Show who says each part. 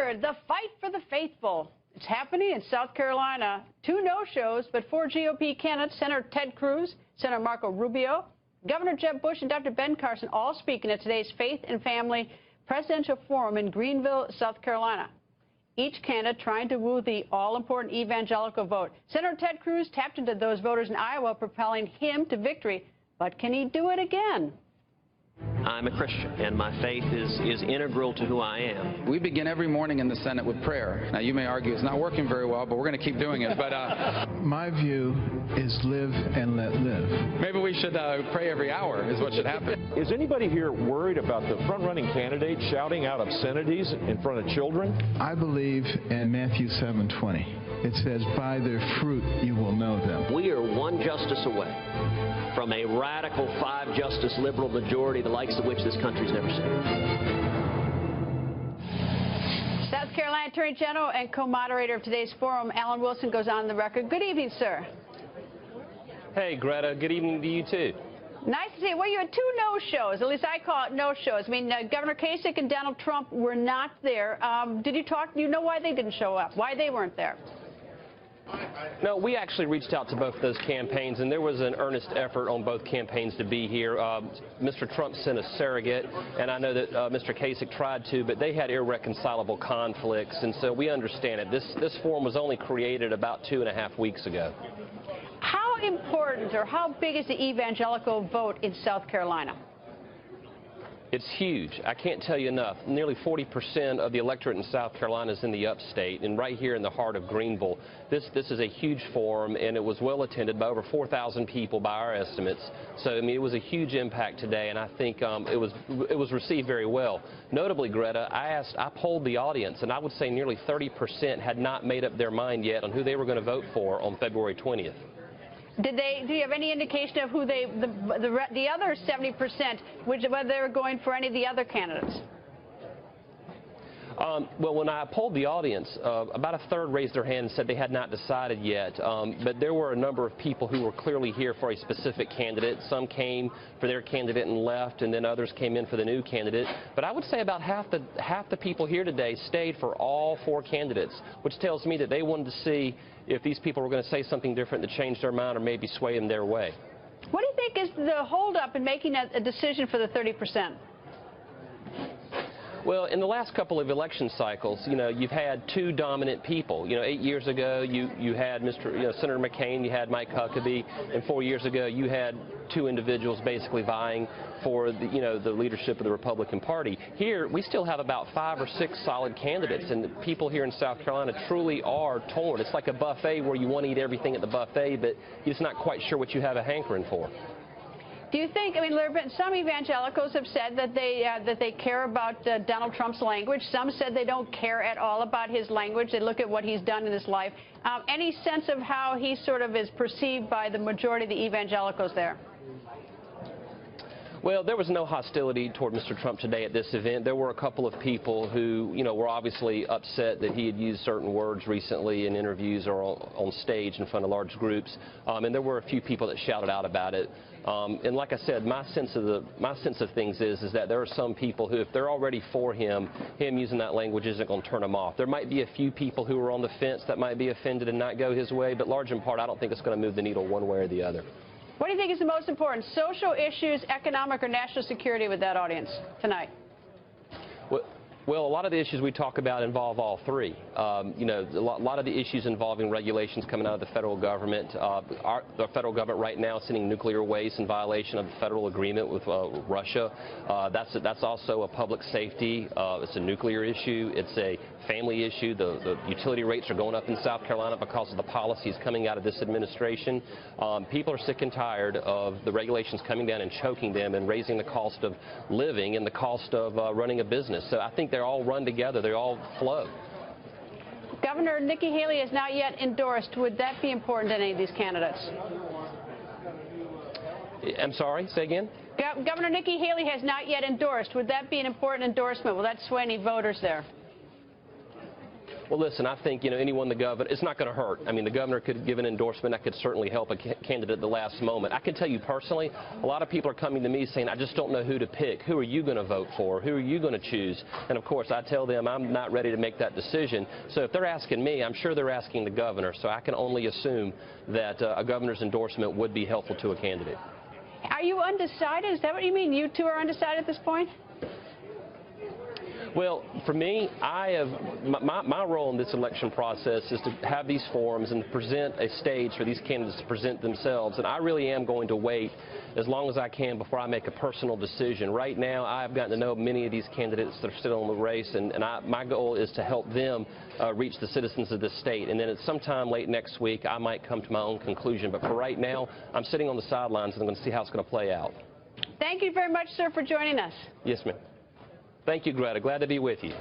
Speaker 1: 3rd, the fight for the faithful. It's happening in South Carolina. 2 no-shows, but 4 GOP candidates, Senator Ted Cruz, Senator Marco Rubio, Governor Jeb Bush, and Dr. Ben Carson, all speaking at today's Faith and Family Presidential Forum in Greenville, South Carolina. Each candidate trying to woo the all-important evangelical vote. Senator Ted Cruz tapped into those voters in Iowa, propelling him to victory. But can he do it again?
Speaker 2: I'm a Christian, and my faith is integral to who I am.
Speaker 3: We begin every morning in the Senate with prayer. Now, you may argue it's not working very well, but we're going to keep doing it. But
Speaker 4: my view is live and let live.
Speaker 3: Maybe we should pray every hour is what should happen.
Speaker 5: Is anybody here worried about the front-running candidate shouting out obscenities in front of children?
Speaker 4: I believe in Matthew 7:20. It says, by their fruit you will know them.
Speaker 2: We are one justice away from a radical 5-justice liberal majority, the likes of which this country's never seen.
Speaker 1: South Carolina Attorney General and co-moderator of today's forum, Alan Wilson, goes on the record. Good evening, sir.
Speaker 6: Hey, Greta. Good evening to you, too.
Speaker 1: Nice to see you. Well, you had 2 no-shows. At least I call it no-shows. I mean, Governor Kasich and Donald Trump were not there. Did you talk? Do you know why they didn't show up? Why they weren't there?
Speaker 6: No, we actually reached out to both those campaigns, and there was an earnest effort on both campaigns to be here. Mr. Trump sent a surrogate, and I know that Mr. Kasich tried to, but they had irreconcilable conflicts, and so we understand it. This forum was only created about 2.5 weeks ago.
Speaker 1: How important or how big is the evangelical vote in South Carolina?
Speaker 6: It's huge. I can't tell you enough. Nearly 40% of the electorate in South Carolina is in the upstate, and right here in the heart of Greenville. This is a huge forum, and it was well attended by over 4,000 people by our estimates. So, I mean, it was a huge impact today, and I think it was received very well. Notably, Greta, I polled the audience, and I would say nearly 30% had not made up their mind yet on who they were going to vote for on February 20th.
Speaker 1: Do you have any indication of who the other 70%, whether they were going for any of the other candidates?
Speaker 6: Well, when I polled the audience, about a third raised their hand and said they had not decided yet. But there were a number of people who were clearly here for a specific candidate. Some came for their candidate and left, and then others came in for the new candidate. But I would say about half the people here today stayed for all 4 candidates, which tells me that they wanted to see if these people were going to say something different to change their mind or maybe sway them their way.
Speaker 1: What do you think is the holdup in making a decision for the 30%?
Speaker 6: Well, in the last couple of election cycles, you know, you've had 2 dominant people. You know, 8 years ago, you had Senator McCain, you had Mike Huckabee, and 4 years ago, you had 2 individuals basically vying for the leadership of the Republican Party. Here, we still have about 5 or 6 solid candidates, and the people here in South Carolina truly are torn. It's like a buffet where you want to eat everything at the buffet, but you're just not quite sure what you have a hankering for.
Speaker 1: Do you think, I mean, some evangelicals have said that they care about Donald Trump's language. Some said they don't care at all about his language. They look at what he's done in his life. Any sense of how he sort of is perceived by the majority of the evangelicals there?
Speaker 6: Well, there was no hostility toward Mr. Trump today at this event. There were a couple of people who, were obviously upset that he had used certain words recently in interviews or on stage in front of large groups, and there were a few people that shouted out about it. And like I said, my sense of things is that there are some people who, if they're already for him using that language isn't going to turn them off. There might be a few people who are on the fence that might be offended and not go his way, but large in part, I don't think it's going to move the needle one way or the other.
Speaker 1: What do you think is the most important, social issues, economic, or national security with that audience tonight?
Speaker 6: Well, a lot of the issues we talk about involve all 3. A lot of the issues involving regulations coming out of the federal government. The federal government right now is sending nuclear waste in violation of the federal agreement with Russia. That's also a public safety. It's a nuclear issue. It's a family issue. The utility rates are going up in South Carolina because of the policies coming out of this administration. People are sick and tired of the regulations coming down and choking them and raising the cost of living and the cost of running a business. So I think they all run together. They all flow.
Speaker 1: Governor Nikki Haley has not yet endorsed. Would that be important to any of these candidates?
Speaker 6: I'm sorry, say again?
Speaker 1: Governor Nikki Haley has not yet endorsed. Would that be an important endorsement? Will that sway any voters there?
Speaker 6: Well, listen, I think, anyone the governor, it's not going to hurt. I mean, the governor could give an endorsement. That could certainly help a candidate at the last moment. I can tell you personally, a lot of people are coming to me saying, I just don't know who to pick. Who are you going to vote for? Who are you going to choose? And, of course, I tell them I'm not ready to make that decision. So if they're asking me, I'm sure they're asking the governor. So I can only assume that a governor's endorsement would be helpful to a candidate.
Speaker 1: Are you undecided? Is that what you mean? You two are undecided at this point?
Speaker 6: Well, for me, my role in this election process is to have these forums and present a stage for these candidates to present themselves. And I really am going to wait as long as I can before I make a personal decision. Right now, I've gotten to know many of these candidates that are still in the race, and my goal is to help them reach the citizens of this state. And then at some time late next week, I might come to my own conclusion. But for right now, I'm sitting on the sidelines, and I'm going to see how it's going to play out.
Speaker 1: Thank you very much, sir, for joining us.
Speaker 6: Yes, ma'am. Thank you, Greta. Glad to be with you.